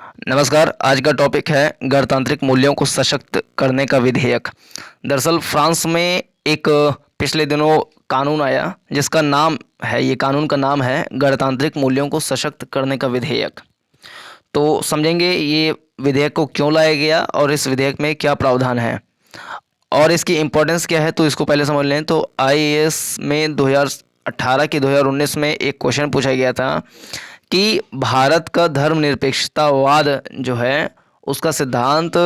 नमस्कार। आज का टॉपिक है गणतांत्रिक मूल्यों को सशक्त करने का विधेयक। दरअसल फ्रांस में एक पिछले दिनों कानून आया जिसका नाम है, ये कानून का नाम है गणतांत्रिक मूल्यों को सशक्त करने का विधेयक। तो समझेंगे ये विधेयक को क्यों लाया गया और इस विधेयक में क्या प्रावधान है और इसकी इम्पोर्टेंस क्या है। तो इसको पहले समझ लें। तो आईएएस में 2018 की 2019 में एक क्वेश्चन पूछा गया था कि भारत का धर्मनिरपेक्षतावाद जो है उसका सिद्धांत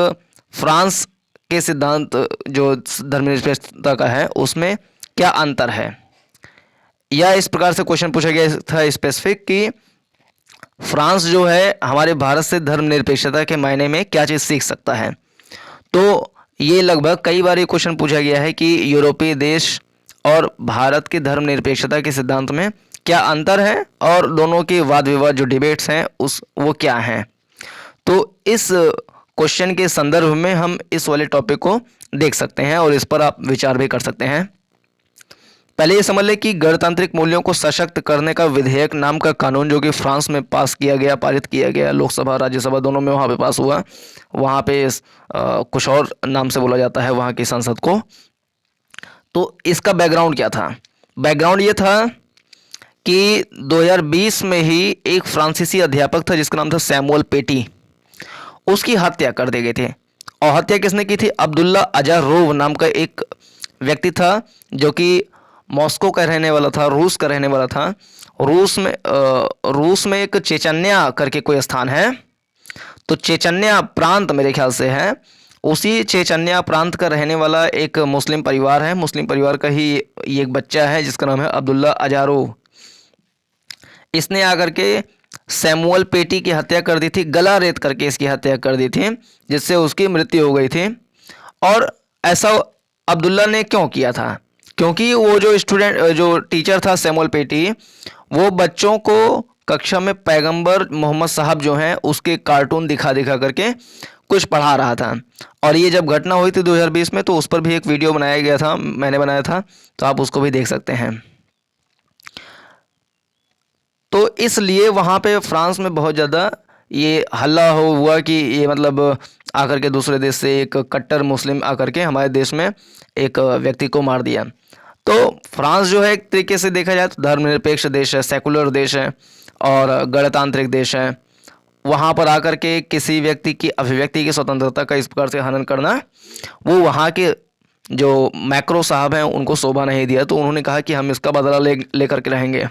फ्रांस के सिद्धांत जो धर्मनिरपेक्षता का है उसमें क्या अंतर है, या इस प्रकार से क्वेश्चन पूछा गया था स्पेसिफिक कि फ्रांस जो है हमारे भारत से धर्मनिरपेक्षता के मायने में क्या चीज़ सीख सकता है। तो ये लगभग कई बार ये क्वेश्चन पूछा गया है कि यूरोपीय देश और भारत के धर्मनिरपेक्षता के सिद्धांत में क्या अंतर है और दोनों के वाद विवाद जो डिबेट्स हैं उस वो क्या हैं। तो इस क्वेश्चन के संदर्भ में हम इस वाले टॉपिक को देख सकते हैं और इस पर आप विचार भी कर सकते हैं। पहले ये समझ लें कि गणतांत्रिक मूल्यों को सशक्त करने का विधेयक नाम का कानून जो कि फ्रांस में पास किया गया, पारित किया गया, लोकसभा राज्यसभा दोनों में वहाँ पे पास हुआ। वहाँ पे कुछ और नाम से बोला जाता है वहाँ की संसद को। तो इसका बैकग्राउंड क्या था? बैकग्राउंड ये था कि 2020 में ही एक फ्रांसीसी अध्यापक था जिसका नाम था सैमुअल पेटी, उसकी हत्या कर दी गई थी। और हत्या किसने की थी? अब्दुल्ला अजारोव नाम का एक व्यक्ति था जो कि मॉस्को का रहने वाला था, रूस का रहने वाला था। रूस में एक चेचन्या करके कोई स्थान है, तो चेचन्या प्रांत मेरे ख्याल से है। उसी चेचन्या प्रांत का रहने वाला एक मुस्लिम परिवार है। मुस्लिम परिवार का ही ये एक बच्चा है जिसका नाम है अब्दुल्ला अजारोव। इसने आकर के सैमुअल पेटी की हत्या कर दी थी, गला रेत करके इसकी हत्या कर दी थी, जिससे उसकी मृत्यु हो गई थी। और ऐसा अब्दुल्ला ने क्यों किया था? क्योंकि वो जो टीचर था सैमुअल पेटी, वो बच्चों को कक्षा में पैगंबर मोहम्मद साहब जो हैं उसके कार्टून दिखा दिखा करके कुछ पढ़ा रहा था। और ये जब घटना हुई थी 2020 में, तो उस पर भी एक वीडियो बनाया गया था, मैंने बनाया था, तो आप उसको भी देख सकते हैं। तो इसलिए वहाँ पे फ्रांस में बहुत ज़्यादा ये हल्ला हुआ कि ये मतलब आकर के दूसरे देश से एक कट्टर मुस्लिम आकर के हमारे देश में एक व्यक्ति को मार दिया। तो फ्रांस जो है एक तरीके से देखा जाए तो धर्मनिरपेक्ष देश है, सेकुलर देश है और गणतांत्रिक देश है। वहाँ पर आकर के किसी व्यक्ति की अभिव्यक्ति की स्वतंत्रता का इस प्रकार से हनन करना, वो वहाँ के जो मैक्रो साहब हैं उनको शोभा नहीं दिया। तो उन्होंने कहा कि हम इसका बदला लेकर के रहेंगे।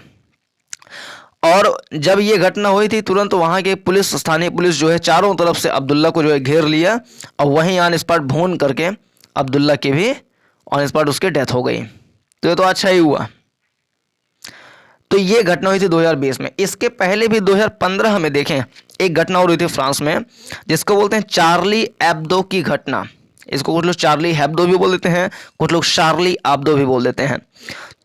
और जब ये घटना हुई थी तुरंत वहाँ के पुलिस, स्थानीय पुलिस जो है चारों तरफ से अब्दुल्ला को जो है घेर लिया और वहीं ऑन स्पॉट भून करके अब्दुल्ला की भी ऑन स्पॉट उसकी डेथ हो गई। तो ये तो अच्छा ही हुआ। तो ये घटना हुई थी 2020 में। इसके पहले भी 2015 में देखें एक घटना और हुई थी फ्रांस में जिसको बोलते हैं चार्ली एब्दो की घटना। इसको कुछ लोग चार्ली हेब्दो भी बोल देते हैं, कुछ लोग शार्ली एब्दो भी बोल देते हैं।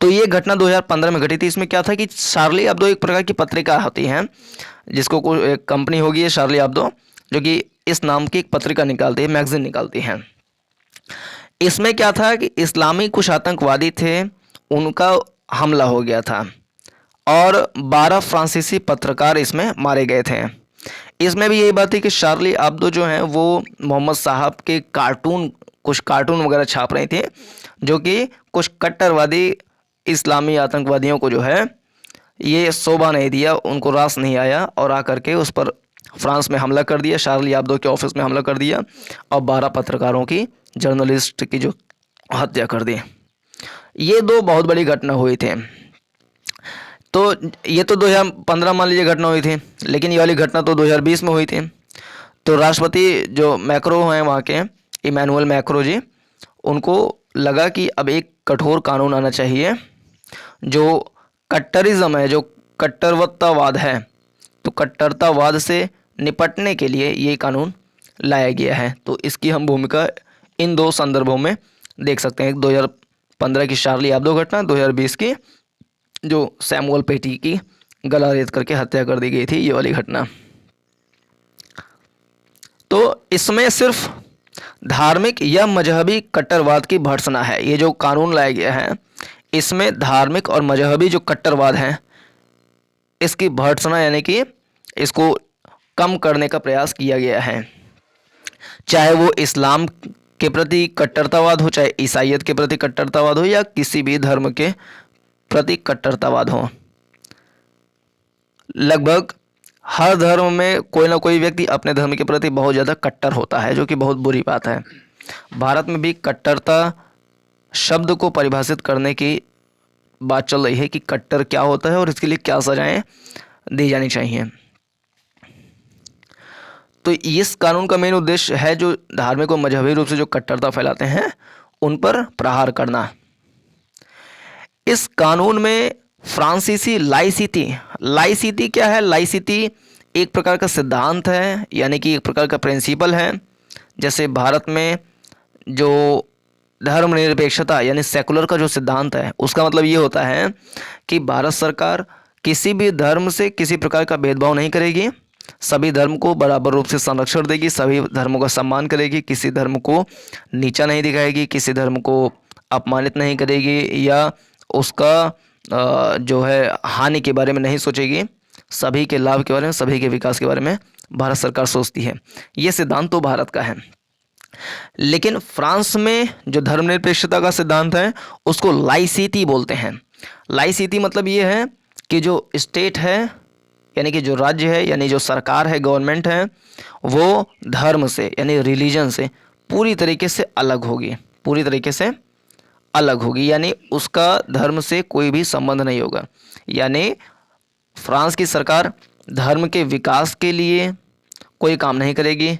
तो ये घटना 2015 में घटी थी। इसमें क्या था कि शार्ली एब्दो एक प्रकार की पत्रिका होती है, जिसको कोई एक कंपनी होगी है शार्ली एब्दो, जो कि इस नाम की एक पत्रिका निकालती है, मैगजीन निकालती है। इसमें क्या था कि इस्लामी कुछ आतंकवादी थे, उनका हमला हो गया था और 12 फ्रांसीसी पत्रकार इसमें मारे गए थे। इसमें भी यही बात थी कि शार्ली एब्दो जो हैं वो मोहम्मद साहब के कुछ कार्टून वगैरह छाप रही थी, जो कि कुछ कट्टरवादी इस्लामी आतंकवादियों को जो है ये शोभा नहीं दिया, उनको रास नहीं आया और आकर के उस पर फ्रांस में हमला कर दिया, शार्ली एब्दो के ऑफिस में हमला कर दिया और 12 पत्रकारों की, जर्नलिस्ट की जो हत्या कर दी। ये दो बहुत बड़ी घटना हुई थी। तो ये तो 2015 मान लीजिए घटना हुई थी, लेकिन ये वाली घटना तो 2020 में हुई थी। तो राष्ट्रपति जो मैक्रो हैं वहाँ के, इमैनुअल मैक्रो जी, उनको लगा कि अब एक कठोर कानून आना चाहिए जो कट्टरिज्म है, जो कट्टरवत्तावाद है, तो कट्टरतावाद से निपटने के लिए ये कानून लाया गया है। तो इसकी हम भूमिका इन दो संदर्भों में देख सकते हैं। 2015 की शार्ली एब्दो घटना, 2020 की जो सैमुअल पेटी की गला रेत करके हत्या कर दी गई थी, ये वाली घटना। तो इसमें सिर्फ धार्मिक या मजहबी कट्टरवाद की भर्त्सना है। ये जो कानून लाया गया है इसमें धार्मिक और मजहबी जो कट्टरवाद है इसकी भर्त्सना, यानी कि इसको कम करने का प्रयास किया गया है। चाहे वो इस्लाम के प्रति कट्टरतावाद हो, चाहे ईसाइयत के प्रति कट्टरतावाद हो, या किसी भी धर्म के प्रति कट्टरतावाद हो। लगभग हर धर्म में कोई ना कोई व्यक्ति अपने धर्म के प्रति बहुत ज़्यादा कट्टर होता है, जो कि बहुत बुरी बात है। भारत में भी कट्टरता शब्द को परिभाषित करने की बात चल रही है कि कट्टर क्या होता है और इसके लिए क्या सजाएं दी जानी चाहिए। तो इस कानून का मेन उद्देश्य है जो धार्मिक और मजहबी रूप से जो कट्टरता फैलाते हैं उन पर प्रहार करना। इस कानून में फ्रांसीसी लाइसिटी क्या है? लाइसिटी एक प्रकार का सिद्धांत है, यानी कि एक प्रकार का प्रिंसिपल है। जैसे भारत में जो धर्मनिरपेक्षता यानी सेकुलर का जो सिद्धांत है, उसका मतलब ये होता है कि भारत सरकार किसी भी धर्म से किसी प्रकार का भेदभाव नहीं करेगी, सभी धर्म को बराबर रूप से संरक्षण देगी, सभी धर्मों का सम्मान करेगी, किसी धर्म को नीचा नहीं दिखाएगी, किसी धर्म को अपमानित नहीं करेगी या उसका जो है हानि के बारे में नहीं सोचेगी। सभी के लाभ के बारे में, सभी के विकास के बारे में भारत सरकार सोचती है। ये सिद्धांत तो भारत का है। लेकिन फ्रांस में जो धर्मनिरपेक्षता का सिद्धांत है उसको लाइसिटी बोलते हैं। लाइसिटी मतलब ये है कि जो स्टेट है यानी कि जो राज्य है यानी जो सरकार है, गवर्नमेंट है, वो धर्म से यानी रिलीजन से पूरी तरीके से अलग होगी, पूरी तरीके से अलग होगी, यानी उसका धर्म से कोई भी संबंध नहीं होगा। यानी फ्रांस की सरकार धर्म के विकास के लिए कोई काम नहीं करेगी,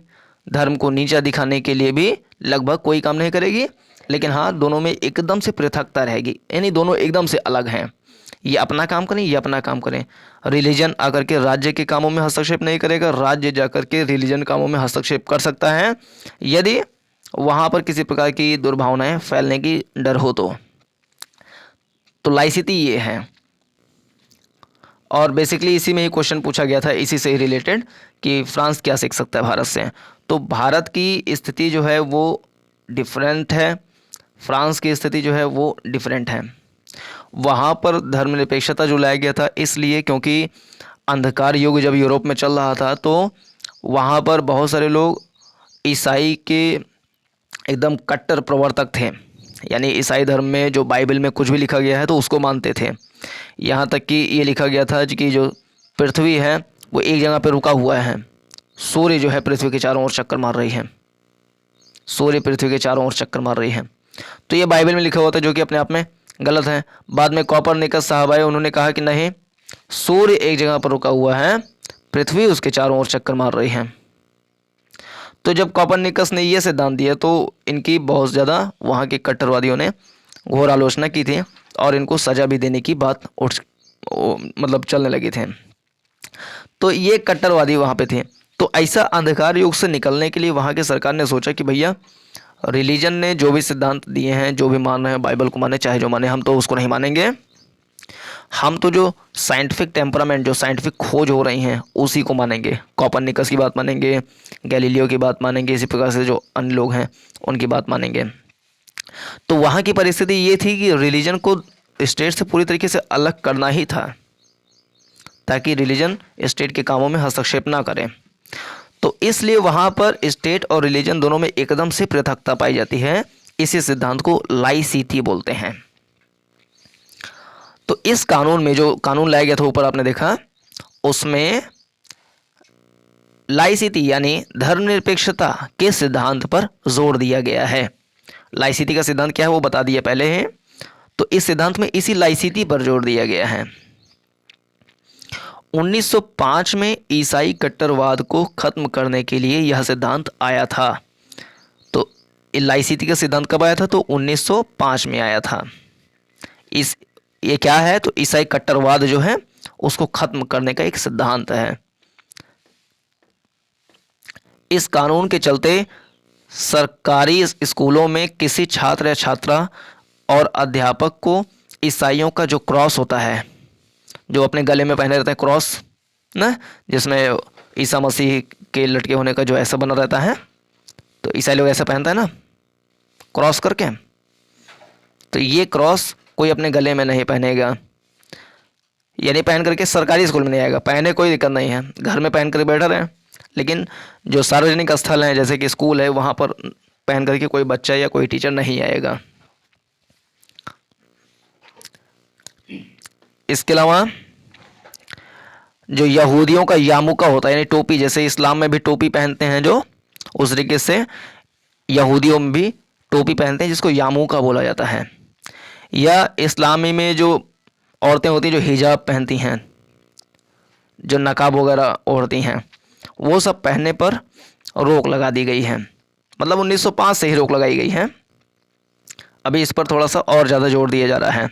धर्म को नीचा दिखाने के लिए भी लगभग कोई काम नहीं करेगी। लेकिन हाँ, दोनों में एकदम से पृथकता रहेगी, यानी दोनों एकदम से अलग हैं। ये अपना काम करें, ये अपना काम करें। रिलीजन आकर के राज्य के कामों में हस्तक्षेप नहीं करेगा, राज्य जाकर के रिलीजन कामों में हस्तक्षेप कर सकता है यदि वहाँ पर किसी प्रकार की दुर्भावनाएं फैलने की डर हो तो लाइसिटी ये है। और बेसिकली इसी में ही क्वेश्चन पूछा गया था, इसी से ही रिलेटेड, कि फ्रांस क्या सीख सकता है भारत से। तो भारत की स्थिति जो है वो डिफरेंट है, फ्रांस की स्थिति जो है वो डिफरेंट है। वहाँ पर धर्मनिरपेक्षता जो लाया गया था इसलिए क्योंकि अंधकार युग जब यूरोप में चल रहा था तो वहाँ पर बहुत सारे लोग ईसाई के एकदम कट्टर प्रवर्तक थे, यानी ईसाई धर्म में जो बाइबल में कुछ भी लिखा गया है तो उसको मानते थे। यहाँ तक कि ये लिखा गया था कि जो पृथ्वी है वो एक जगह पर रुका हुआ है, सूर्य जो है पृथ्वी के चारों ओर चक्कर मार रही है, सूर्य पृथ्वी के चारों ओर चक्कर मार रही है। तो ये बाइबल में लिखा हुआ था, जो कि अपने आप में गलत है। बाद में कोपरनिकस साहब आए, उन्होंने कहा कि नहीं, सूर्य एक जगह पर रुका हुआ है, पृथ्वी उसके चारों ओर चक्कर मार रही है। तो जब कोपरनिकस ने ये सिद्धांत दिया तो इनकी बहुत ज़्यादा वहाँ के कट्टरवादियों ने घोर आलोचना की थी और इनको सज़ा भी देने की बात मतलब चलने लगी थे। तो ये कट्टरवादी वहाँ पे थे। तो ऐसा अंधकार युग से निकलने के लिए वहाँ की सरकार ने सोचा कि भैया रिलीजन ने जो भी सिद्धांत दिए हैं, जो भी मान रहे हैं, बाइबल को माने चाहे जो माने, हम तो उसको नहीं मानेंगे। हम तो जो साइंटिफिक टेम्परामेंट, जो साइंटिफिक खोज हो रही हैं उसी को मानेंगे। कोपरनिकस की बात मानेंगे, गैलीलियो की बात मानेंगे, इसी प्रकार से जो अन्य लोग हैं उनकी बात मानेंगे। तो वहाँ की परिस्थिति ये थी कि रिलीजन को स्टेट से पूरी तरीके से अलग करना ही था, ताकि रिलीजन स्टेट के कामों में हस्तक्षेप ना करे। तो इसलिए वहाँ पर स्टेट और रिलीजन दोनों में एकदम से पृथकता पाई जाती है। इसी सिद्धांत को लाइसिटी बोलते हैं। तो इस कानून में जो कानून लाया गया था ऊपर आपने देखा, उसमें लाइसिटी यानी धर्मनिरपेक्षता के सिद्धांत पर जोर दिया गया है। लाइसिटी का सिद्धांत क्या है वो बता दिया पहले है। तो इस सिद्धांत में इसी लाइसिटी पर जोर दिया गया है। 1905 में ईसाई कट्टरवाद को खत्म करने के लिए यह सिद्धांत आया था। तो लाइसिटी का सिद्धांत कब आया था? तो 1905 में आया था। ये क्या है? तो ईसाई कट्टरवाद जो है उसको खत्म करने का एक सिद्धांत है। इस कानून के चलते सरकारी स्कूलों में किसी छात्र या छात्रा और अध्यापक को ईसाइयों का जो क्रॉस होता है, जो अपने गले में पहने रहते हैं क्रॉस ना, जिसमें ईसा मसीह के लटके होने का जो ऐसा बना रहता है, तो ईसाई लोग ऐसा पहनता है ना क्रॉस करके। तो ये क्रॉस कोई अपने गले में नहीं पहनेगा, यानी पहन करके सरकारी स्कूल में नहीं आएगा। पहने कोई दिक्कत नहीं है, घर में पहन कर बैठा रहे, लेकिन जो सार्वजनिक स्थल हैं जैसे कि स्कूल है वहाँ पर पहन करके कोई बच्चा या कोई टीचर नहीं आएगा। इसके अलावा जो यहूदियों का यामुका होता है यानी टोपी, जैसे इस्लाम में भी टोपी पहनते हैं जो, उस तरीके से यहूदियों में भी टोपी पहनते हैं जिसको यामुका बोला जाता है। या इस्लामी में जो औरतें होती हैं जो हिजाब पहनती हैं, जो नकाब वगैरह ओढ़ती हैं, वो सब पहनने पर रोक लगा दी गई है। मतलब 1905 से ही रोक लगाई गई है। अभी इस पर थोड़ा सा और ज़्यादा जोर दिया जा रहा है।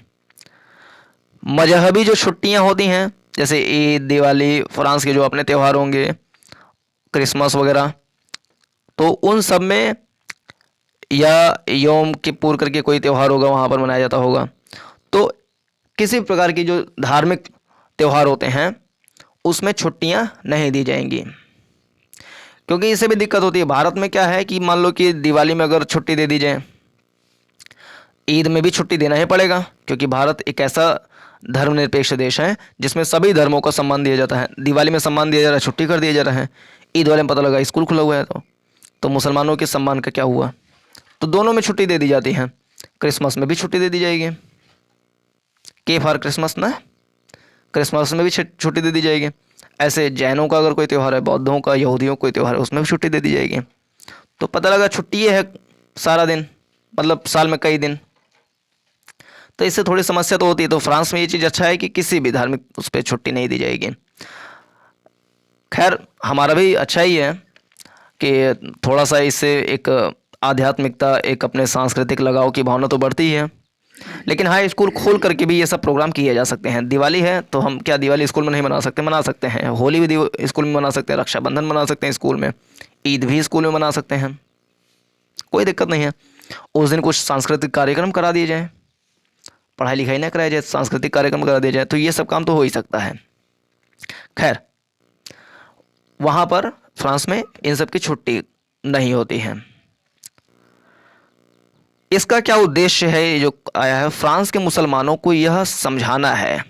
मजहबी जो छुट्टियां होती हैं जैसे ईद, दिवाली, फ्रांस के जो अपने त्यौहार होंगे, क्रिसमस वगैरह, तो उन सब में, या योम किप्पुर करके कोई त्यौहार होगा वहाँ पर मनाया जाता होगा। तो किसी प्रकार की जो धार्मिक त्यौहार होते हैं उसमें छुट्टियां नहीं दी जाएंगी, क्योंकि इससे भी दिक्कत होती है। भारत में क्या है कि मान लो कि दिवाली में अगर छुट्टी दे दी जाए, ईद में भी छुट्टी देना ही पड़ेगा, क्योंकि भारत एक ऐसा धर्मनिरपेक्ष देश है जिसमें सभी धर्मों का सम्मान दिया जाता है। दिवाली में सम्मान दिया जा रहा है, छुट्टी कर दिया जा रहा है। ईद वाले में पता लगा स्कूल खुला हुआ है, तो मुसलमानों के सम्मान का क्या हुआ? तो दोनों में छुट्टी दे दी जाती है। क्रिसमस में भी छुट्टी दे दी जाएगी, के फॉर क्रिसमस ना, क्रिसमस में भी छुट्टी दे दी जाएगी। ऐसे जैनों का अगर कोई त्यौहार है, बौद्धों का, यहूदियों का कोई त्यौहार है, उसमें भी छुट्टी दे दी जाएगी। तो पता लगा छुट्टी है सारा दिन, मतलब साल में कई दिन, तो इससे थोड़ी समस्या तो होती है। तो फ्रांस में ये चीज़ अच्छा है कि किसी भी धार्मिक उस पर छुट्टी नहीं दी जाएगी। खैर हमारा भी अच्छा ही है कि थोड़ा सा इससे एक आध्यात्मिकता, एक अपने सांस्कृतिक लगाव की भावना तो बढ़ती ही है। लेकिन हाँ, स्कूल खोल करके भी ये सब प्रोग्राम किए जा सकते हैं। दिवाली है तो हम क्या दिवाली स्कूल में नहीं मना सकते? मना सकते हैं। होली भी स्कूल में मना सकते हैं, रक्षाबंधन मना सकते हैं स्कूल में, ईद भी स्कूल में मना सकते हैं, कोई दिक्कत नहीं है। उस दिन कुछ सांस्कृतिक कार्यक्रम करा दिए जाए, पढ़ाई लिखाई ना कराया जाए, सांस्कृतिक कार्यक्रम करा दिया जाए, तो ये सब काम तो हो ही सकता है। खैर वहाँ पर फ्रांस में इन सब की छुट्टी नहीं होती है। इसका क्या उद्देश्य है? ये जो आया है, फ्रांस के मुसलमानों को यह समझाना है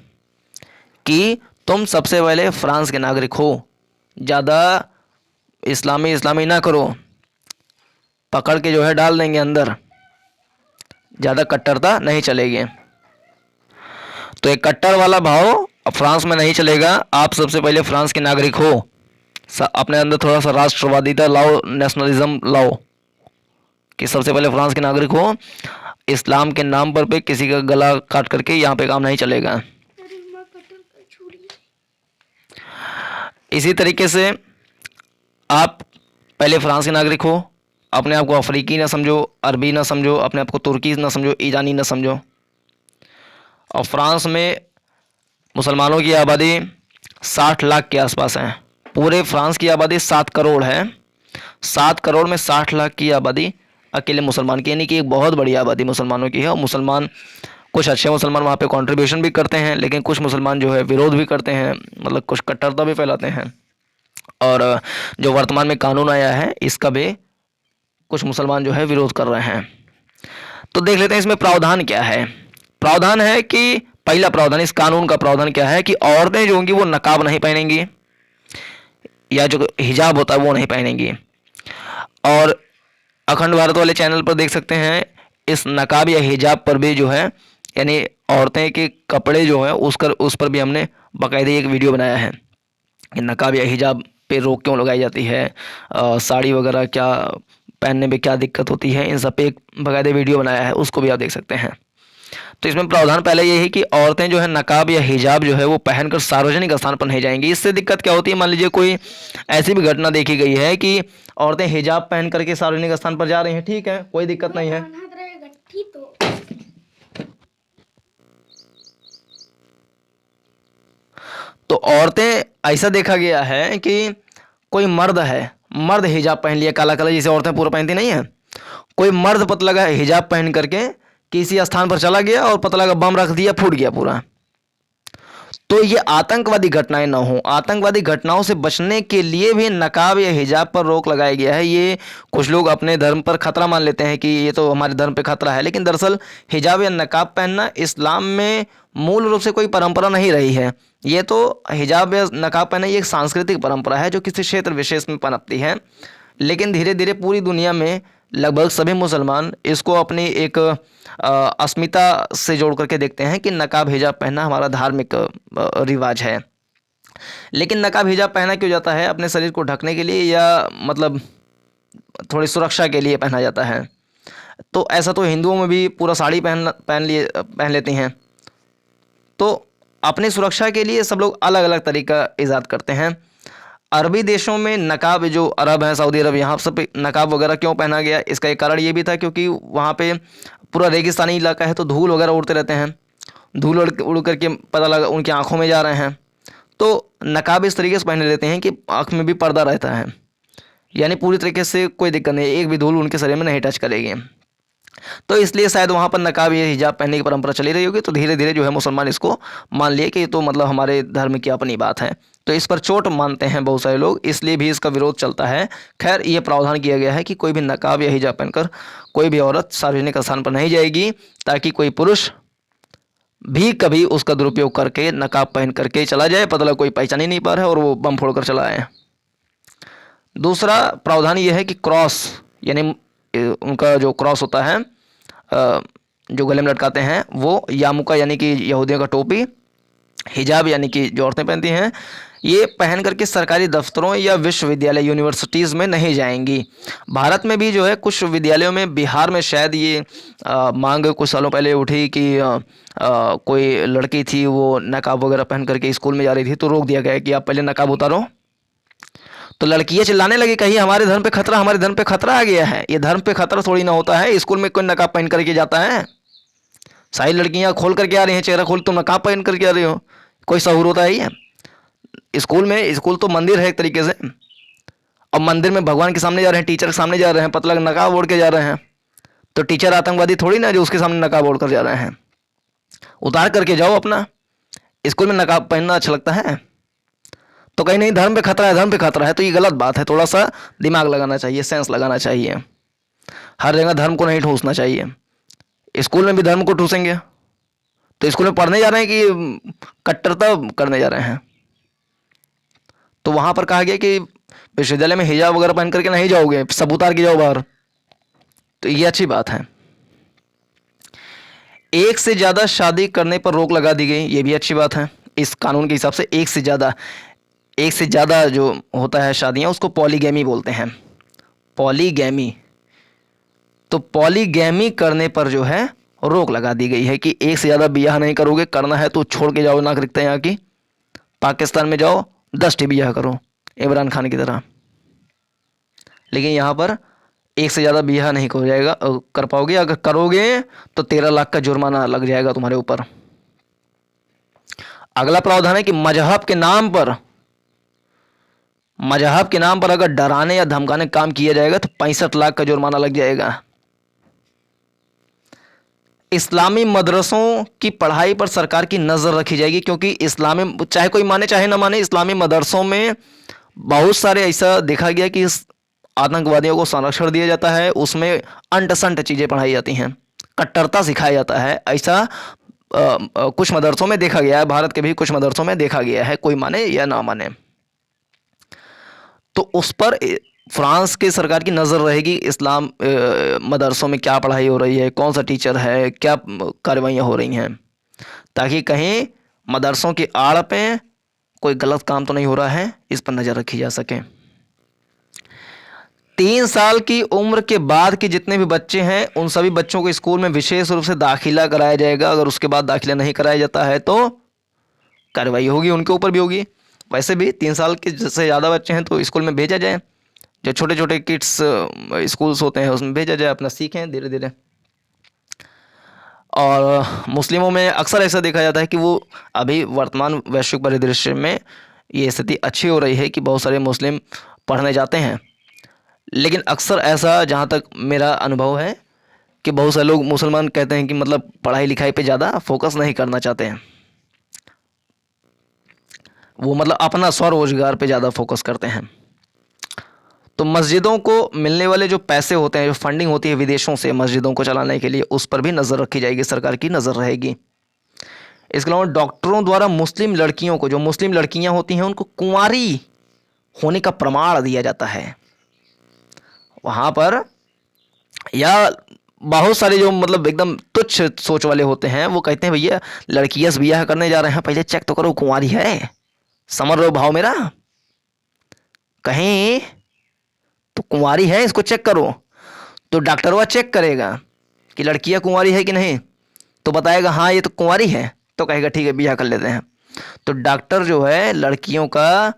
कि तुम सबसे पहले फ्रांस के नागरिक हो, ज़्यादा इस्लामी ना करो, पकड़ के जो है डाल देंगे अंदर, ज़्यादा कट्टरता नहीं चलेगी। तो एक कट्टर वाला भाव फ्रांस में नहीं चलेगा। आप सबसे पहले फ्रांस के नागरिक हो, अपने अंदर थोड़ा सा राष्ट्रवादिता लाओ, नेशनलिज्म लाओ, कि सबसे पहले फ्रांस के नागरिक हो। इस्लाम के नाम पर पे किसी का गला काट करके यहाँ पे काम नहीं चलेगा। इसी तरीके से आप पहले फ्रांस के नागरिक हो, अपने आप को अफ्रीकी ना समझो, अरबी ना समझो, अपने आप को तुर्की ना समझो, ईरानी ना समझो। और फ्रांस में मुसलमानों की आबादी 60 लाख के आसपास है। पूरे फ्रांस की आबादी 7 करोड़ है। 7 करोड़ में 60 लाख की आबादी अकेले मुसलमान की, यानी कि एक बहुत बड़ी आबादी मुसलमानों की है। और मुसलमान, कुछ अच्छे मुसलमान वहाँ पे कंट्रीब्यूशन भी करते हैं, लेकिन कुछ मुसलमान जो है विरोध भी करते हैं, मतलब कुछ कट्टरता भी फैलाते हैं। और जो वर्तमान में कानून आया है इसका भी कुछ मुसलमान जो है विरोध कर रहे हैं। तो देख लेते हैं इसमें प्रावधान क्या है। प्रावधान है कि पहला प्रावधान, इस कानून का प्रावधान क्या है कि औरतें जो होंगी वो नकाब नहीं पहनेंगी, या जो हिजाब होता है वो नहीं पहनेंगी। और अखंड भारत वाले चैनल पर देख सकते हैं, इस नकाब या हिजाब पर भी जो है, यानी औरतें के कपड़े जो हैं उस पर भी हमने बाकायदे एक वीडियो बनाया है कि नकाब या हिजाब पे रोक क्यों लगाई जाती है, साड़ी वगैरह क्या पहनने में क्या दिक्कत होती है, इन सब पे एक बाकायदे वीडियो बनाया है, उसको भी आप देख सकते हैं। तो इसमें प्रावधान पहले ये है कि औरतें जो है नकाब या हिजाब जो है वो पहनकर सार्वजनिक स्थान पर नहीं जाएंगी। इससे दिक्कत क्या होती है, मान लीजिए कोई ऐसी भी घटना देखी गई है कि औरतें हिजाब पहन करके सार्वजनिक स्थान पर जा रही हैं, ठीक है, कोई दिक्कत नहीं है। तो औरतें, ऐसा देखा गया है कि कोई मर्द है, मर्द हिजाब पहन लिया काला काला, जैसे औरतें पूरा पहनती नहीं है, कोई मर्द पता लगा हिजाब पहन करके किसी स्थान पर चला गया और पता लगा बम रख दिया, फूट गया पूरा, तो ये आतंकवादी घटनाएं ना हो, आतंकवादी घटनाओं से बचने के लिए भी नकाब या हिजाब पर रोक लगाया गया है। ये कुछ लोग अपने धर्म पर खतरा मान लेते हैं कि ये तो हमारे धर्म पे खतरा है, लेकिन दरअसल हिजाब या नकाब पहनना इस्लाम में मूल रूप से कोई परंपरा नहीं रही है। ये तो हिजाब या नकाब पहनना ये एक सांस्कृतिक परंपरा है जो किसी क्षेत्र विशेष में पनपती है, लेकिन धीरे धीरे पूरी दुनिया में लगभग सभी मुसलमान इसको अपनी एक अस्मिता से जोड़ करके देखते हैं कि नकाब हिजाब पहनना हमारा धार्मिक रिवाज है। लेकिन नकाब हिजाब पहना क्यों जाता है? अपने शरीर को ढकने के लिए या मतलब थोड़ी सुरक्षा के लिए पहना जाता है। तो ऐसा तो हिंदुओं में भी पूरा साड़ी पहन लेती हैं। तो अपनी सुरक्षा के लिए सब लोग अलग अलग तरीका ईजाद करते हैं। अरबी देशों में नकाब, जो अरब हैं, सऊदी अरब, यहाँ सब पे नकाब वगैरह क्यों पहना गया, इसका एक कारण ये भी था क्योंकि वहाँ पे पूरा रेगिस्तानी इलाका है, तो धूल वगैरह उड़ते रहते हैं। धूल उड़ करके पता लगा उनकी आँखों में जा रहे हैं, तो नकाब इस तरीके से पहने लेते हैं कि आँख में भी पर्दा रहता है, यानी पूरी तरीके से कोई दिक्कत नहीं, एक भी धूल उनके शरीर में नहीं टच करेगी। तो इसलिए शायद वहाँ पर नकाब या हिजाब पहनने की परंपरा चली रही होगी। तो धीरे धीरे जो है मुसलमान इसको मान लिए कि ये तो मतलब हमारे धर्म की अपनी बात है। तो इस पर चोट मानते हैं बहुत सारे लोग, इसलिए भी इसका विरोध चलता है। खैर, ये प्रावधान किया गया है कि कोई भी नकाब या हिजाब पहनकर कोई भी औरत सार्वजनिक स्थान पर नहीं जाएगी, ताकि कोई पुरुष भी कभी उसका दुरुपयोग करके नकाब पहन करके चला जाए, पता लगा कोई पहचान ही नहीं पा रहा है और वो बम फोड़ कर चला आए। दूसरा प्रावधान ये है कि क्रॉस, यानी उनका जो क्रॉस होता है जो गले में लटकाते हैं, वो यामुका यानी कि यहूदियों का टोपी, हिजाब यानी कि जो औरतें पहनती हैं, ये पहन करके सरकारी दफ्तरों या विश्वविद्यालय यूनिवर्सिटीज़ में नहीं जाएंगी। भारत में भी जो है कुछ विद्यालयों में, बिहार में शायद ये मांग कुछ सालों पहले उठी कि कोई लड़की थी वो नकाब वगैरह पहन करके स्कूल में जा रही थी, तो रोक दिया गया कि आप पहले नकाब उतारो। तो लड़कियां चिल्लाने लगी, कहीं हमारे धर्म पे खतरा, हमारे धर्म पे खतरा आ गया है। ये धर्म पे खतरा थोड़ी ना होता है, स्कूल में कोई नकाब पहन करके जाता है? सारी लड़कियां खोल करके आ रही हैं, चेहरा खोल, तुम नकाब पहन करके आ रही हो, कोई सहूर होता है ये? स्कूल में, स्कूल तो मंदिर है एक तरीके से, और मंदिर में भगवान के सामने जा रहे हैं, टीचर के सामने जा रहे हैं, पता लगा नकाब ओढ़ के जा रहे हैं, तो टीचर आतंकवादी थोड़ी ना जो उसके सामने नकाब ओढ़ कर जा रहे हैं। उतार करके जाओ अपना। स्कूल में नकाब पहनना अच्छा लगता है? तो कहीं नहीं, धर्म पे खतरा है, धर्म पे खतरा है, तो ये गलत बात है। थोड़ा सा दिमाग लगाना चाहिए, सेंस लगाना चाहिए। हर जगह धर्म को नहीं ठूसना चाहिए। स्कूल में भी धर्म को ठूसेंगे तो स्कूल में पढ़ने जा रहे हैं कि कट्टरता करने जा रहे हैं? तो वहाँ पर कहा गया कि विश्वविद्यालय में हिजाब वगैरह पहन करके नहीं जाओगे, सब उतार के जाओ बाहर। तो ये अच्छी बात है। एक से ज़्यादा शादी करने पर रोक लगा दी गई, ये भी अच्छी बात है। इस कानून के हिसाब से एक से ज़्यादा जो होता है शादियाँ, उसको पॉलीगैमी बोलते हैं, पॉलीगैमी। तो पॉलीगैमी करने पर जो है रोक लगा दी गई है कि एक से ज़्यादा ब्याह नहीं करोगे, करना है तो छोड़ के जाओ नागरिकता यहाँ की, पाकिस्तान में जाओ 10 ब्याह करो इमरान खान की तरह। लेकिन यहाँ पर एक से ज़्यादा ब्याह नहीं कर पाओगे, अगर करोगे तो 13 लाख का जुर्माना लग जाएगा तुम्हारे ऊपर। अगला प्रावधान है कि मजहब के नाम पर अगर डराने या धमकाने का काम किया जाएगा तो 65 लाख का जुर्माना लग जाएगा। इस्लामी मदरसों की पढ़ाई पर सरकार की नज़र रखी जाएगी, क्योंकि इस्लामी, चाहे कोई माने चाहे ना माने, इस्लामी मदरसों में बहुत सारे ऐसा देखा गया कि आतंकवादियों को संरक्षण दिया जाता है, उसमें अंट संट चीज़ें पढ़ाई जाती हैं, कट्टरता सिखाया जाता है। ऐसा कुछ मदरसों में देखा गया है, भारत के भी कुछ मदरसों में देखा गया है, कोई माने या ना माने। तो उस पर फ्रांस की सरकार की नज़र रहेगी, इस्लाम मदरसों में क्या पढ़ाई हो रही है, कौन सा टीचर है, क्या कार्रवाइयाँ हो रही हैं, ताकि कहीं मदरसों की आड़ पे कोई गलत काम तो नहीं हो रहा है, इस पर नज़र रखी जा सके। 3 साल की उम्र के बाद के जितने भी बच्चे हैं, उन सभी बच्चों को स्कूल में विशेष रूप से दाखिला कराया जाएगा। अगर उसके बाद दाखिला नहीं कराया जाता है तो कार्रवाई होगी, उनके ऊपर भी होगी। वैसे भी 3 साल के से ज़्यादा बच्चे हैं तो स्कूल में भेजा जाए, जो छोटे छोटे किड्स स्कूल्स होते हैं उसमें भेजा जाए, अपना सीखें धीरे धीरे। और मुस्लिमों में अक्सर ऐसा देखा जाता है कि वो अभी वर्तमान वैश्विक परिदृश्य में ये स्थिति अच्छी हो रही है कि बहुत सारे मुस्लिम पढ़ने जाते हैं, लेकिन अक्सर ऐसा, जहाँ तक मेरा अनुभव है, कि बहुत सारे लोग मुसलमान कहते हैं कि मतलब पढ़ाई लिखाई पे ज़्यादा फोकस नहीं करना चाहते हैं। वो मतलब अपना स्वरोजगार पे ज़्यादा फोकस करते हैं। तो मस्जिदों को मिलने वाले जो पैसे होते हैं, जो फंडिंग होती है विदेशों से मस्जिदों को चलाने के लिए, उस पर भी नज़र रखी जाएगी, सरकार की नज़र रहेगी। इसके अलावा डॉक्टरों द्वारा मुस्लिम लड़कियों को, जो मुस्लिम लड़कियां होती हैं उनको कुंवारी होने का प्रमाण दिया जाता है वहाँ पर। या बहुत सारे जो मतलब एकदम तुच्छ सोच वाले होते हैं वो कहते हैं भैया लड़कियां से ब्याह करने जा रहे हैं, पहले चेक तो करो कुंवारी है, समझ रहे हो भाव मेरा, कहीं तो कुंवारी है इसको चेक करो। तो डॉक्टरवा चेक करेगा कि लड़कियां कुंवारी है कि नहीं, तो बताएगा हाँ ये तो कुंवारी है, तो कहेगा ठीक है ब्याह कर लेते हैं। तो डॉक्टर जो है लड़कियों का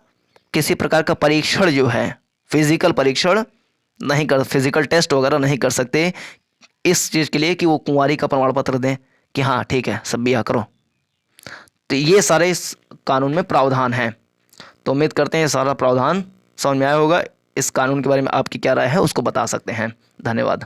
किसी प्रकार का परीक्षण जो है, फिजिकल परीक्षण नहीं कर, फिजिकल टेस्ट वगैरह नहीं कर सकते इस चीज़ के लिए कि वो कुंवारी का प्रमाण पत्र दें कि हाँ ठीक है सब ब्याह करो। तो ये सारे इस कानून में प्रावधान हैं। तो उम्मीद करते हैं ये सारा प्रावधान समझ में आया होगा। इस कानून के बारे में आपकी क्या राय है उसको बता सकते हैं। धन्यवाद।